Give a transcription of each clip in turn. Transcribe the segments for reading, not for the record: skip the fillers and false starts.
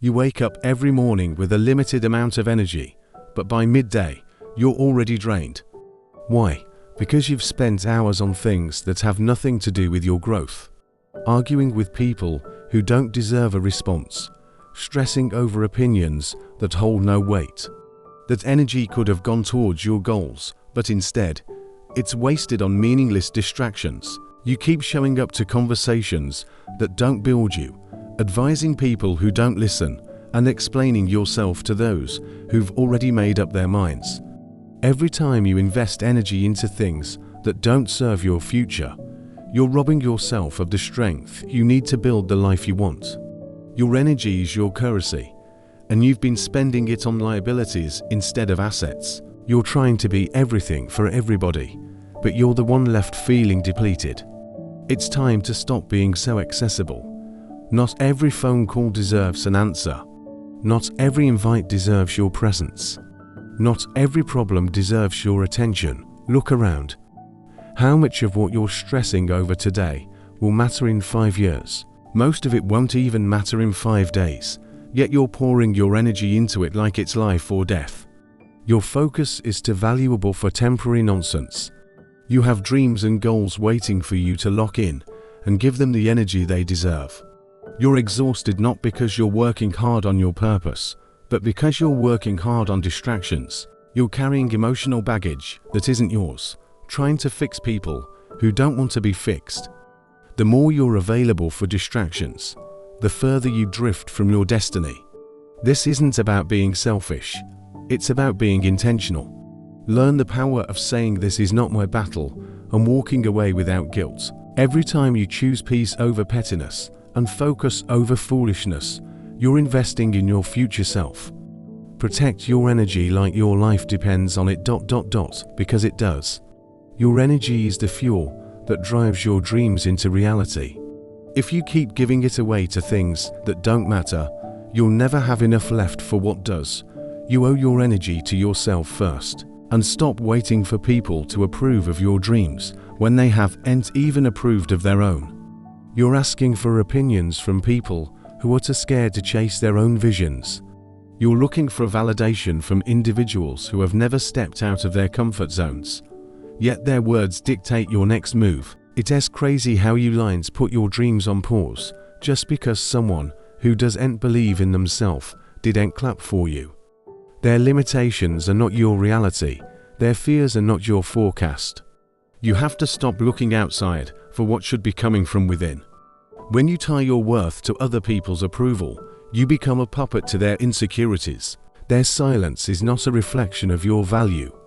You wake up every morning with a limited amount of energy, but by midday, you're already drained. Why? Because you've spent hours on things that have nothing to do with your growth. Arguing with people who don't deserve a response. Stressing over opinions that hold no weight. That energy could have gone towards your goals, but instead, it's wasted on meaningless distractions. You keep showing up to conversations that don't build you, advising people who don't listen, and explaining yourself to those who've already made up their minds. Every time you invest energy into things that don't serve your future, you're robbing yourself of the strength you need to build the life you want. Your energy is your currency, and you've been spending it on liabilities instead of assets. You're trying to be everything for everybody, but you're the one left feeling depleted. It's time to stop being so accessible. Not every phone call deserves an answer. Not every invite deserves your presence. Not every problem deserves your attention. Look around. How much of what you're stressing over today will matter in 5 years? Most of it won't even matter in 5 days, yet you're pouring your energy into it like it's life or death. Your focus is too valuable for temporary nonsense. You have dreams and goals waiting for you to lock in and give them the energy they deserve. You're exhausted not because you're working hard on your purpose, but because you're working hard on distractions. You're carrying emotional baggage that isn't yours, trying to fix people who don't want to be fixed. The more you're available for distractions, the further you drift from your destiny. This isn't about being selfish, it's about being intentional. Learn the power of saying this is not my battle and walking away without guilt. Every time you choose peace over pettiness and focus over foolishness, you're investing in your future self. Protect your energy like your life depends on it. Because it does. Your energy is the fuel that drives your dreams into reality. If you keep giving it away to things that don't matter, you'll never have enough left for what does. You owe your energy to yourself first, and stop waiting for people to approve of your dreams when they haven't even approved of their own. You're asking for opinions from people who are too scared to chase their own visions. You're looking for validation from individuals who have never stepped out of their comfort zones. Yet their words dictate your next move. It's crazy how you lines put your dreams on pause just because someone who doesn't believe in themselves didn't clap for you. Their limitations are not your reality. Their fears are not your forecast. You have to stop looking outside for what should be coming from within. When you tie your worth to other people's approval, you become a puppet to their insecurities. Their silence is not a reflection of your value.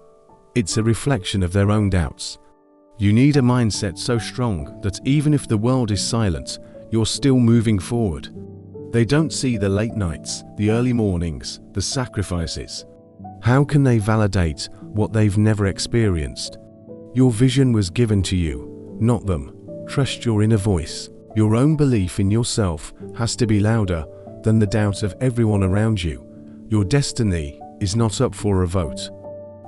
It's a reflection of their own doubts. You need a mindset so strong that even if the world is silent, you're still moving forward. They don't see the late nights, the early mornings, the sacrifices. How can they validate what they've never experienced? Your vision was given to you, not them. Trust your inner voice. Your own belief in yourself has to be louder than the doubt of everyone around you. Your destiny is not up for a vote.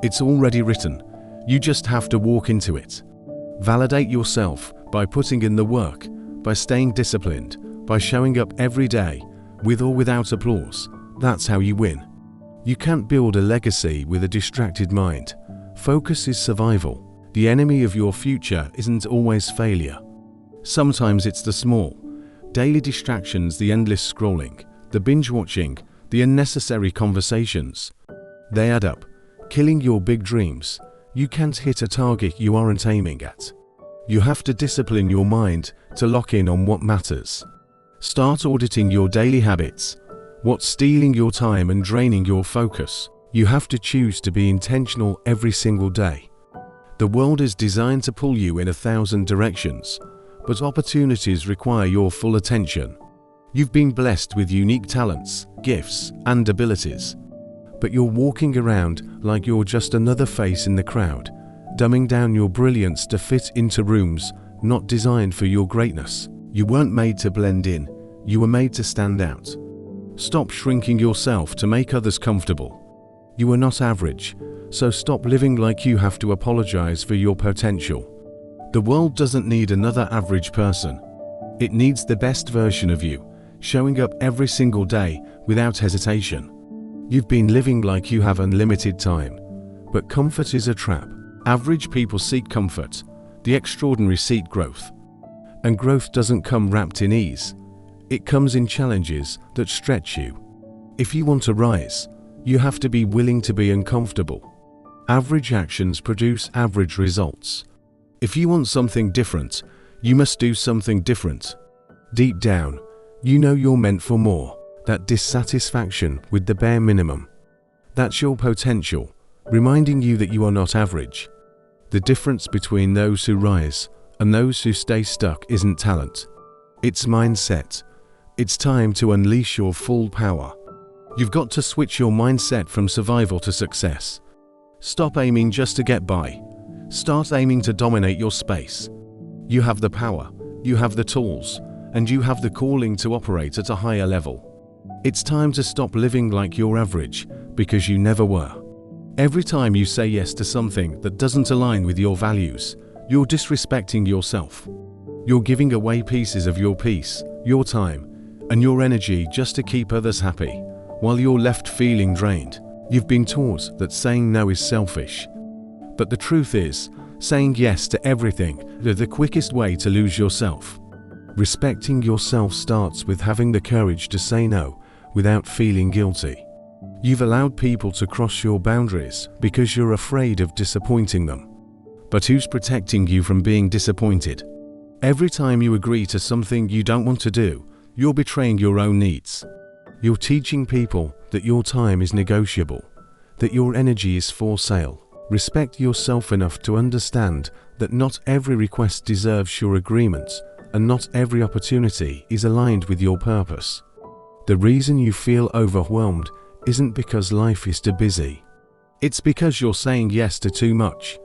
It's already written. You just have to walk into it. Validate yourself by putting in the work, by staying disciplined, by showing up every day, with or without applause. That's how you win. You can't build a legacy with a distracted mind. Focus is survival. The enemy of your future isn't always failure. Sometimes it's the small, daily distractions, the endless scrolling, the binge watching, the unnecessary conversations. They add up, killing your big dreams. You can't hit a target you aren't aiming at. You have to discipline your mind to lock in on what matters. Start auditing your daily habits. What's stealing your time and draining your focus? You have to choose to be intentional every single day. The world is designed to pull you in 1,000 directions, but opportunities require your full attention. You've been blessed with unique talents, gifts, and abilities, but you're walking around like you're just another face in the crowd, dumbing down your brilliance to fit into rooms not designed for your greatness. You weren't made to blend in, you were made to stand out. Stop shrinking yourself to make others comfortable. You are not average, so stop living like you have to apologize for your potential. The world doesn't need another average person. It needs the best version of you, showing up every single day without hesitation. You've been living like you have unlimited time, but comfort is a trap. Average people seek comfort, the extraordinary seek growth. And growth doesn't come wrapped in ease. It comes in challenges that stretch you. If you want to rise, you have to be willing to be uncomfortable. Average actions produce average results. If you want something different, you must do something different. Deep down, you know you're meant for more. That dissatisfaction with the bare minimum. That's your potential, reminding you that you are not average. The difference between those who rise and those who stay stuck isn't talent. It's mindset. It's time to unleash your full power. You've got to switch your mindset from survival to success. Stop aiming just to get by. Start aiming to dominate your space. You have the power, you have the tools, and you have the calling to operate at a higher level. It's time to stop living like you're average, because you never were. Every time you say yes to something that doesn't align with your values, you're disrespecting yourself. You're giving away pieces of your peace, your time, and your energy just to keep others happy, while you're left feeling drained. You've been taught that saying no is selfish. But the truth is, saying yes to everything is the quickest way to lose yourself. Respecting yourself starts with having the courage to say no without feeling guilty. You've allowed people to cross your boundaries because you're afraid of disappointing them. But who's protecting you from being disappointed? Every time you agree to something you don't want to do, you're betraying your own needs. You're teaching people that your time is negotiable, that your energy is for sale. Respect yourself enough to understand that not every request deserves your agreement, and not every opportunity is aligned with your purpose. The reason you feel overwhelmed isn't because life is too busy. It's because you're saying yes to too much.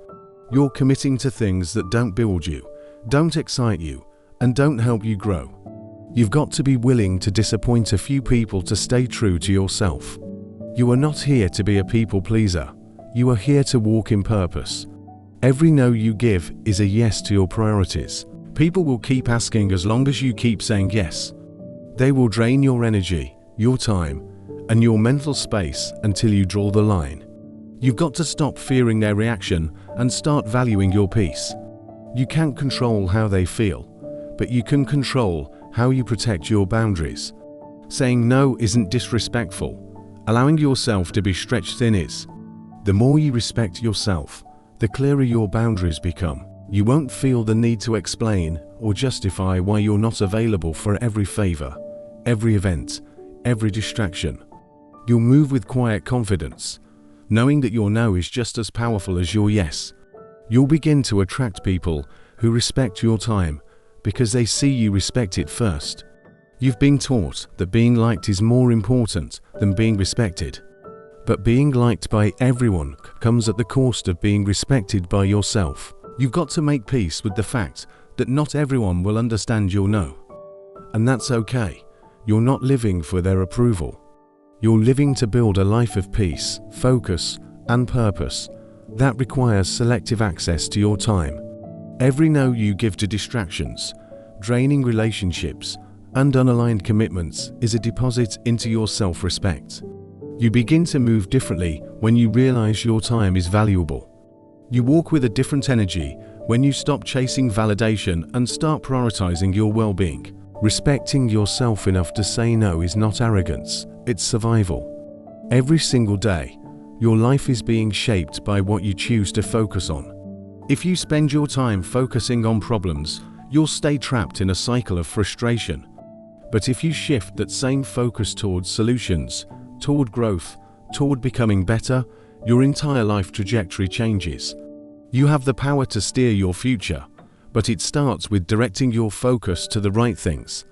You're committing to things that don't build you, don't excite you, and don't help you grow. You've got to be willing to disappoint a few people to stay true to yourself. You are not here to be a people pleaser. You are here to walk in purpose. Every no you give is a yes to your priorities. People will keep asking as long as you keep saying yes. They will drain your energy, your time, and your mental space until you draw the line. You've got to stop fearing their reaction and start valuing your peace. You can't control how they feel, but you can control how you protect your boundaries. Saying no isn't disrespectful. Allowing yourself to be stretched thin is. The more you respect yourself, the clearer your boundaries become. You won't feel the need to explain or justify why you're not available for every favor, every event, every distraction. You'll move with quiet confidence, knowing that your no is just as powerful as your yes. You'll begin to attract people who respect your time because they see you respect it first. You've been taught that being liked is more important than being respected. But being liked by everyone comes at the cost of being respected by yourself. You've got to make peace with the fact that not everyone will understand your no. And that's okay. You're not living for their approval. You're living to build a life of peace, focus, and purpose. That requires selective access to your time. Every no you give to distractions, draining relationships, and unaligned commitments is a deposit into your self-respect. You begin to move differently when you realize your time is valuable. You walk with a different energy when you stop chasing validation and start prioritizing your well-being. Respecting yourself enough to say no is not arrogance, it's survival. Every single day, your life is being shaped by what you choose to focus on. If you spend your time focusing on problems, you'll stay trapped in a cycle of frustration. But if you shift that same focus towards solutions, toward growth, toward becoming better, your entire life trajectory changes. You have the power to steer your future, but it starts with directing your focus to the right things.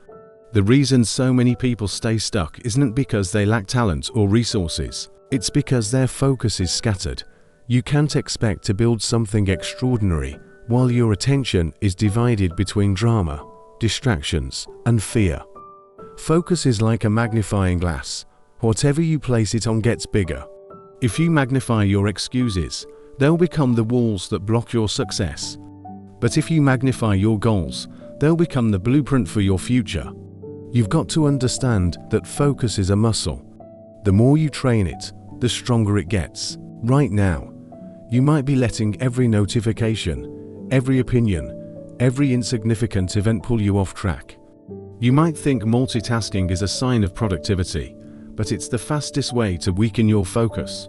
The reason so many people stay stuck isn't because they lack talent or resources. It's because their focus is scattered. You can't expect to build something extraordinary while your attention is divided between drama, distractions, and fear. Focus is like a magnifying glass. Whatever you place it on gets bigger. If you magnify your excuses, they'll become the walls that block your success. But if you magnify your goals, they'll become the blueprint for your future. You've got to understand that focus is a muscle. The more you train it, the stronger it gets. Right now, you might be letting every notification, every opinion, every insignificant event pull you off track. You might think multitasking is a sign of productivity, but it's the fastest way to weaken your focus.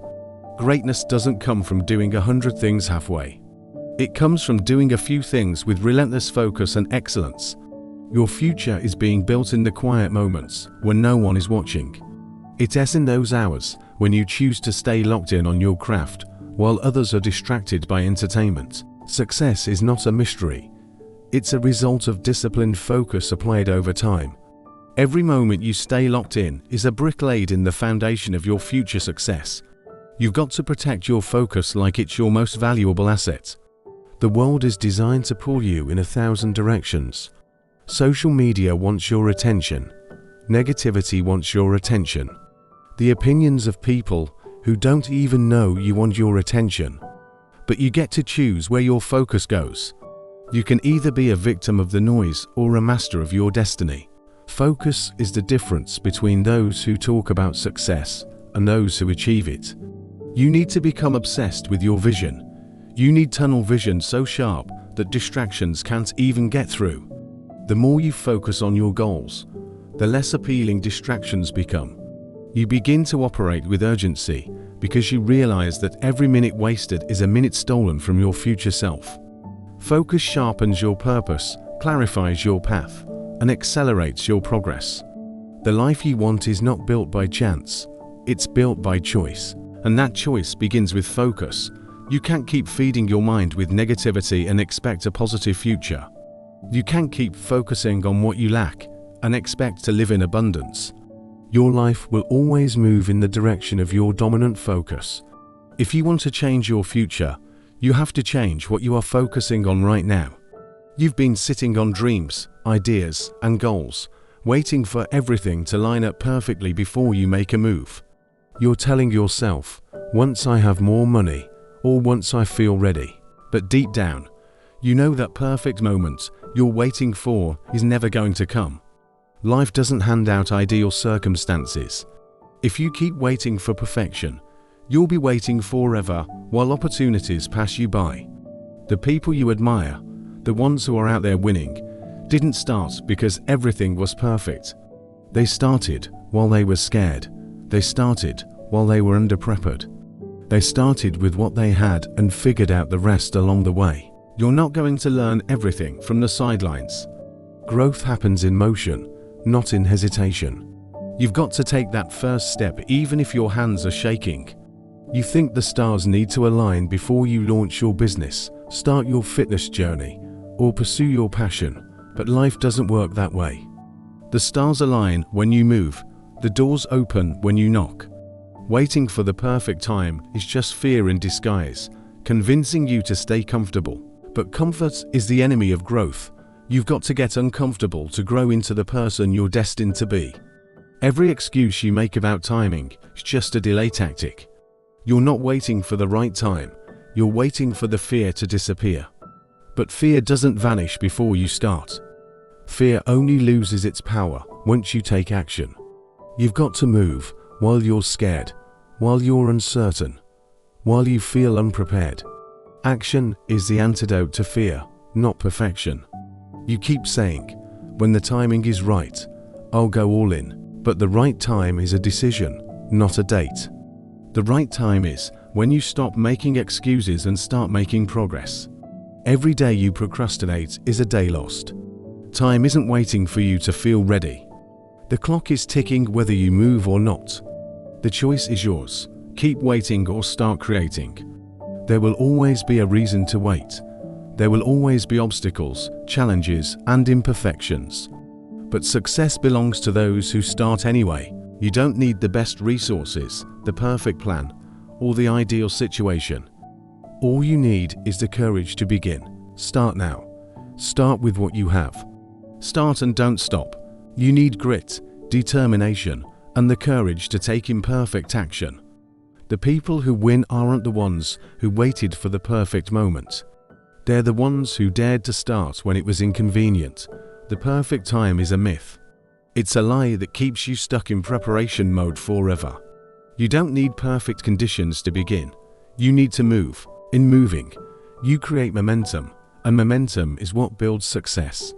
Greatness doesn't come from doing 100 things halfway. It comes from doing a few things with relentless focus and excellence. Your future is being built in the quiet moments when no one is watching. It's in those hours when you choose to stay locked in on your craft while others are distracted by entertainment. Success is not a mystery. It's a result of disciplined focus applied over time. Every moment you stay locked in is a brick laid in the foundation of your future success. You've got to protect your focus like it's your most valuable asset. The world is designed to pull you in 1,000 directions. Social media wants your attention. Negativity wants your attention. The opinions of people who don't even know you want your attention. But you get to choose where your focus goes. You can either be a victim of the noise or a master of your destiny. Focus is the difference between those who talk about success and those who achieve it. You need to become obsessed with your vision. You need tunnel vision so sharp that distractions can't even get through. The more you focus on your goals, the less appealing distractions become. You begin to operate with urgency because you realize that every minute wasted is a minute stolen from your future self. Focus sharpens your purpose, clarifies your path, and accelerates your progress. The life you want is not built by chance, it's built by choice. And that choice begins with focus. You can't keep feeding your mind with negativity and expect a positive future. You can't keep focusing on what you lack and expect to live in abundance. Your life will always move in the direction of your dominant focus. If you want to change your future, you have to change what you are focusing on right now. You've been sitting on dreams, ideas, and goals, waiting for everything to line up perfectly before you make a move. You're telling yourself, once I have more money, or once I feel ready. But deep down, you know that perfect moment you're waiting for is never going to come. Life doesn't hand out ideal circumstances. If you keep waiting for perfection, you'll be waiting forever while opportunities pass you by. The people you admire, the ones who are out there winning, didn't start because everything was perfect. They started while they were scared. They started while they were underprepared. They started with what they had and figured out the rest along the way. You're not going to learn everything from the sidelines. Growth happens in motion, not in hesitation. You've got to take that first step even if your hands are shaking. You think the stars need to align before you launch your business, start your fitness journey, or pursue your passion, but life doesn't work that way. The stars align when you move, the doors open when you knock. Waiting for the perfect time is just fear in disguise, convincing you to stay comfortable. But comfort is the enemy of growth. You've got to get uncomfortable to grow into the person you're destined to be. Every excuse you make about timing is just a delay tactic. You're not waiting for the right time, you're waiting for the fear to disappear. But fear doesn't vanish before you start. Fear only loses its power once you take action. You've got to move while you're scared, while you're uncertain, while you feel unprepared. Action is the antidote to fear, not perfection. You keep saying, when the timing is right, I'll go all in. But the right time is a decision, not a date. The right time is when you stop making excuses and start making progress. Every day you procrastinate is a day lost. Time isn't waiting for you to feel ready. The clock is ticking whether you move or not. The choice is yours. Keep waiting or start creating. There will always be a reason to wait. There will always be obstacles, challenges, and imperfections. But success belongs to those who start anyway. You don't need the best resources, the perfect plan, or the ideal situation. All you need is the courage to begin. Start now. Start with what you have. Start and don't stop. You need grit, determination, and the courage to take imperfect action. The people who win aren't the ones who waited for the perfect moment. They're the ones who dared to start when it was inconvenient. The perfect time is a myth. It's a lie that keeps you stuck in preparation mode forever. You don't need perfect conditions to begin. You need to move. In moving, you create momentum, and momentum is what builds success.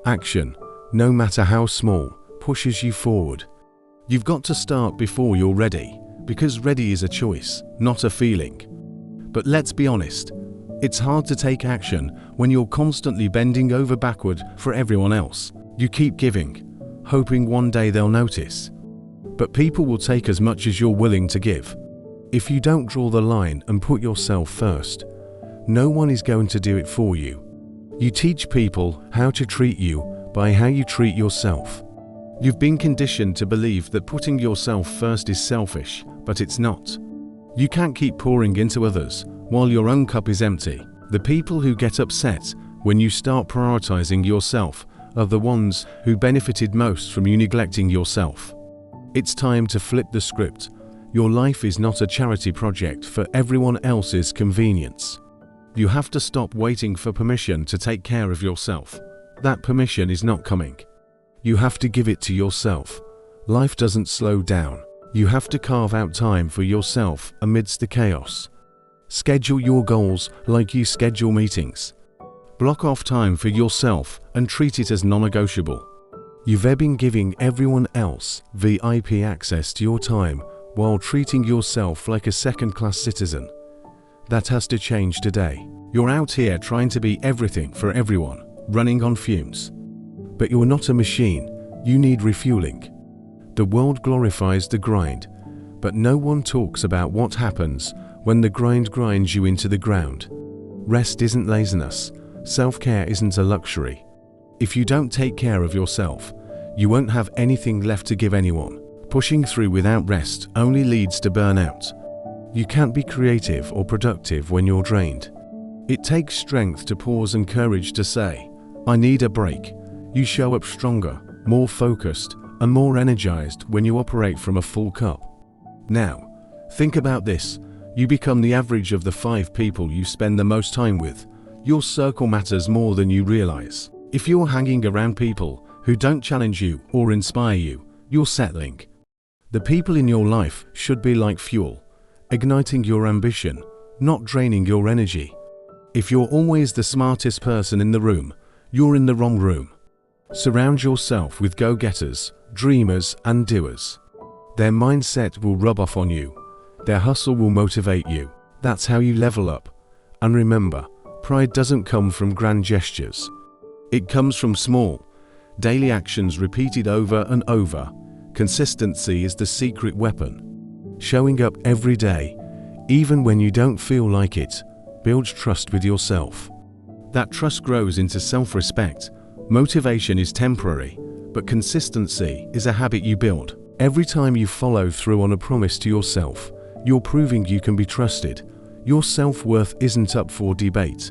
Action, no matter how small, pushes you forward. You've got to start before you're ready, because ready is a choice, not a feeling. But let's be honest, it's hard to take action when you're constantly bending over backward for everyone else. You keep giving, hoping one day they'll notice. But people will take as much as you're willing to give. If you don't draw the line and put yourself first, no one is going to do it for you. You teach people how to treat you by how you treat yourself. You've been conditioned to believe that putting yourself first is selfish, but it's not. You can't keep pouring into others while your own cup is empty. The people who get upset when you start prioritizing yourself are the ones who benefited most from you neglecting yourself. It's time to flip the script. Your life is not a charity project for everyone else's convenience. You have to stop waiting for permission to take care of yourself. That permission is not coming. You have to give it to yourself. Life doesn't slow down. You have to carve out time for yourself amidst the chaos. Schedule your goals like you schedule meetings. Block off time for yourself and treat it as non-negotiable. You've been giving everyone else VIP access to your time while treating yourself like a second-class citizen. That has to change today. You're out here trying to be everything for everyone, running on fumes. But you're not a machine. You need refueling. The world glorifies the grind, but no one talks about what happens when the grind grinds you into the ground. Rest isn't laziness. Self-care isn't a luxury. If you don't take care of yourself, you won't have anything left to give anyone. Pushing through without rest only leads to burnout. You can't be creative or productive when you're drained. It takes strength to pause and courage to say, "I need a break." You show up stronger, more focused, and more energized when you operate from a full cup. Now, think about this. You become the average of the 5 people you spend the most time with. Your circle matters more than you realize. If you're hanging around people who don't challenge you or inspire you, you're settling. The people in your life should be like fuel, igniting your ambition, not draining your energy. If you're always the smartest person in the room, you're in the wrong room. Surround yourself with go-getters, dreamers, and doers. Their mindset will rub off on you. Their hustle will motivate you. That's how you level up. And remember, pride doesn't come from grand gestures. It comes from small, daily actions repeated over and over. Consistency is the secret weapon. Showing up every day, even when you don't feel like it, builds trust with yourself. That trust grows into self-respect. Motivation is temporary, but consistency is a habit you build. Every time you follow through on a promise to yourself, you're proving you can be trusted. Your self-worth isn't up for debate.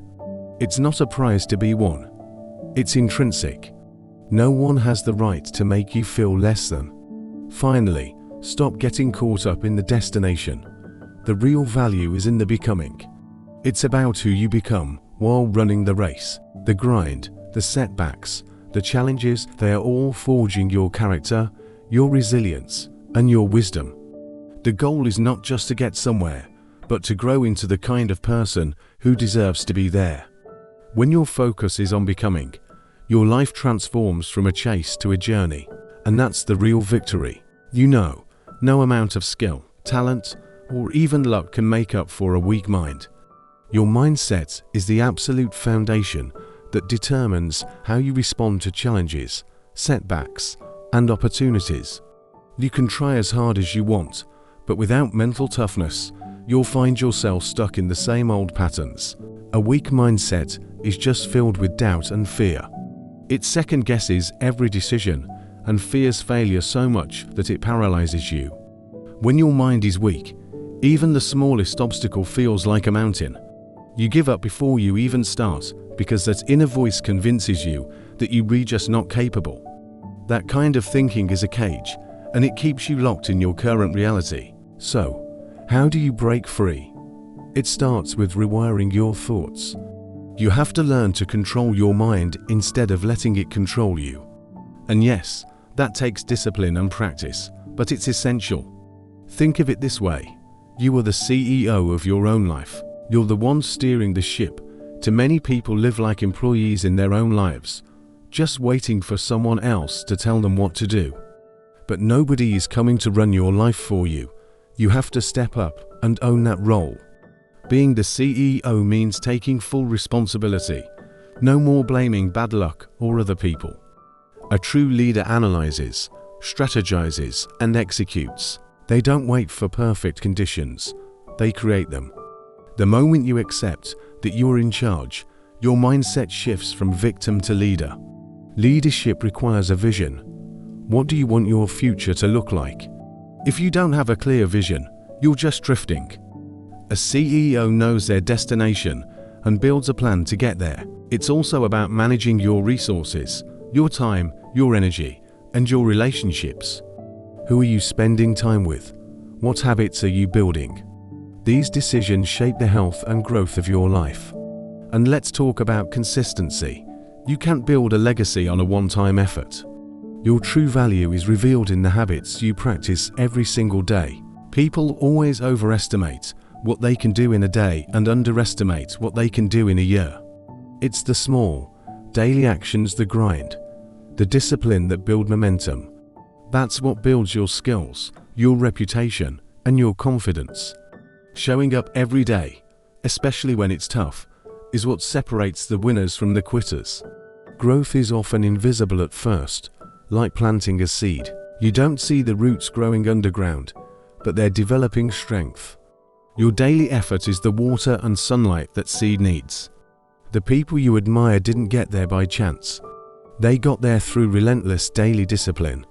It's not a prize to be won. It's intrinsic. No one has the right to make you feel less than. Finally, stop getting caught up in the destination. The real value is in the becoming. It's about who you become while running the race. The grind, the setbacks, the challenges, they are all forging your character, your resilience, and your wisdom. The goal is not just to get somewhere, but to grow into the kind of person who deserves to be there. When your focus is on becoming, your life transforms from a chase to a journey, and that's the real victory. You know, no amount of skill, talent, or even luck can make up for a weak mind. Your mindset is the absolute foundation that determines how you respond to challenges, setbacks, and opportunities. You can try as hard as you want, but without mental toughness, you'll find yourself stuck in the same old patterns. A weak mindset is just filled with doubt and fear. It second-guesses every decision and fears failure so much that it paralyzes you. When your mind is weak, even the smallest obstacle feels like a mountain. You give up before you even start because that inner voice convinces you that you're just not capable. That kind of thinking is a cage, and it keeps you locked in your current reality. So, how do you break free? It starts with rewiring your thoughts. You have to learn to control your mind instead of letting it control you. And yes, That takes discipline and practice, but it's essential. Think of it this way. You are the CEO of your own life. You're the one steering the ship. Too many people live like employees in their own lives, just waiting for someone else to tell them what to do. But nobody is coming to run your life for you. You have to step up and own that role. Being the CEO means taking full responsibility. No more blaming bad luck or other people. A true leader analyzes, strategizes, and executes. They don't wait for perfect conditions. They create them. The moment you accept that you are in charge, your mindset shifts from victim to leader. Leadership requires a vision. What do you want your future to look like? If you don't have a clear vision, you're just drifting. A CEO knows their destination and builds a plan to get there. It's also about managing your resources, your time, your energy, and your relationships. Who are you spending time with? What habits are you building? These decisions shape the health and growth of your life. And let's talk about consistency. You can't build a legacy on a one-time effort. Your true value is revealed in the habits you practice every single day. People always overestimate what they can do in a day and underestimate what they can do in a year. It's the small, daily actions, the grind, the discipline that build momentum. That's what builds your skills, your reputation, and your confidence. Showing up every day, especially when it's tough, is what separates the winners from the quitters. Growth is often invisible at first, like planting a seed. You don't see the roots growing underground, but they're developing strength. Your daily effort is the water and sunlight that seed needs. The people you admire didn't get there by chance. They got there through relentless daily discipline.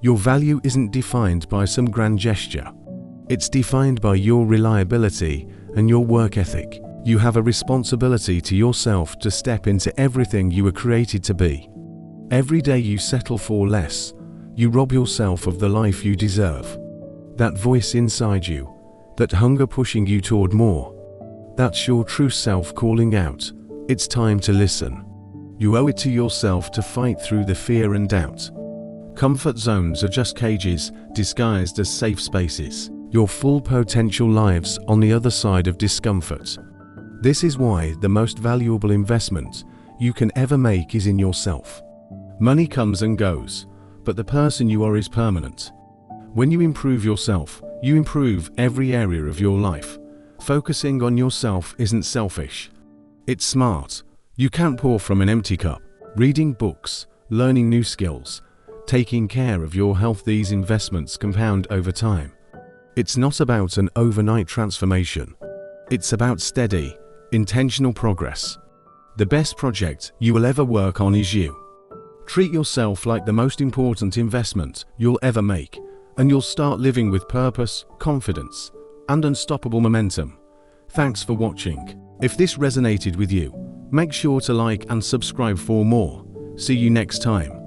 Your value isn't defined by some grand gesture. It's defined by your reliability and your work ethic. You have a responsibility to yourself to step into everything you were created to be. Every day you settle for less, you rob yourself of the life you deserve. That voice inside you, that hunger pushing you toward more, that's your true self calling out. It's time to listen. You owe it to yourself to fight through the fear and doubt. Comfort zones are just cages disguised as safe spaces. Your full potential lives on the other side of discomfort. This is why the most valuable investment you can ever make is in yourself. Money comes and goes, but the person you are is permanent. When you improve yourself, you improve every area of your life. Focusing on yourself isn't selfish. It's smart. You can't pour from an empty cup. Reading books, learning new skills, taking care of your health, these investments compound over time. It's not about an overnight transformation. It's about steady, intentional progress. The best project you will ever work on is you. Treat yourself like the most important investment you'll ever make, and you'll start living with purpose, confidence, and unstoppable momentum. Thanks for watching. If this resonated with you, make sure to like and subscribe for more. See you next time.